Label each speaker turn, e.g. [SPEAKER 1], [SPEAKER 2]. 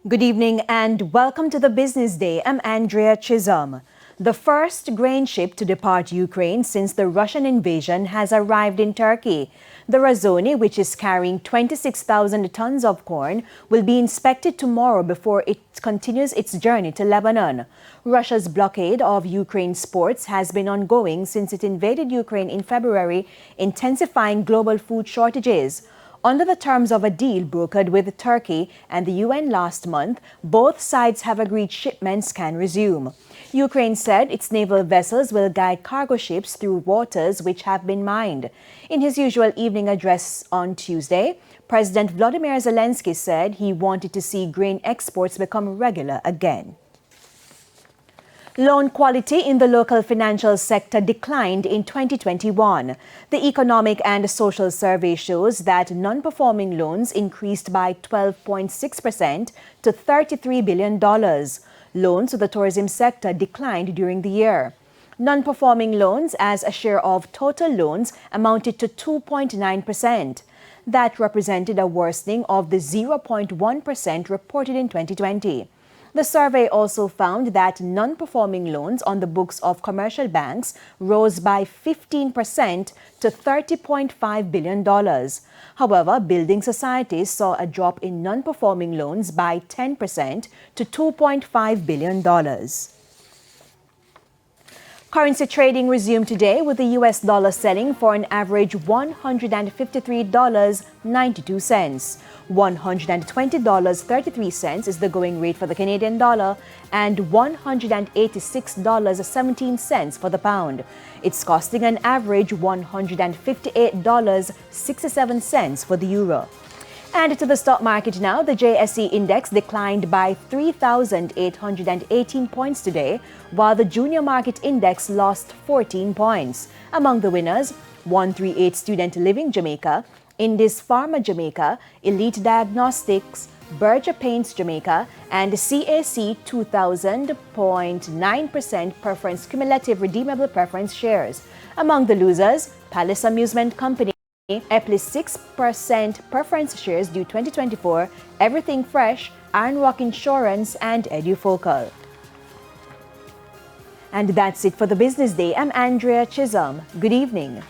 [SPEAKER 1] Good evening and welcome to the Business Day. I'm Andrea Chisholm. The first grain ship to depart Ukraine since the Russian invasion has arrived in Turkey. The Razoni, which is carrying 26,000 tons of corn, will be inspected tomorrow before it continues its journey to Lebanon. Russia's blockade of Ukraine's ports has been ongoing since it invaded Ukraine in February, intensifying global food shortages. Under the terms of a deal brokered with Turkey and the UN last month, both sides have agreed shipments can resume. Ukraine said its naval vessels will guide cargo ships through waters which have been mined. In his usual evening address on Tuesday, President Volodymyr Zelensky said he wanted to see grain exports become regular again. Loan quality in the local financial sector declined in 2021. The Economic and Social Survey shows that non-performing loans increased by 12.6% to $33 billion. Loans to the tourism sector declined during the year. Non-performing loans as a share of total loans amounted to 2.9%. That represented a worsening of the 0.1% reported in 2020. The survey also found that non-performing loans on the books of commercial banks rose by 15% to $30.5 billion. However, building societies saw a drop in non-performing loans by 10% to $2.5 billion. Currency trading resumed today with the US dollar selling for an average $153.92. $120.33 is the going rate for the Canadian dollar and $186.17 for the pound. It's costing an average $158.67 for the euro. And to the stock market now, the JSE index declined by 3,818 points today, while the junior market index lost 14 points. Among the winners, 138 Student Living Jamaica, Indus Pharma Jamaica, Elite Diagnostics, Berger Paints Jamaica, and CAC 2,000.9% preference cumulative redeemable preference shares. Among the losers, Palace Amusement Company, Eplis 6% preference shares due 2024, Everything Fresh, Iron Rock Insurance, and Edufocal. And that's it for the Business Day. I'm Andrea Chisholm. Good evening.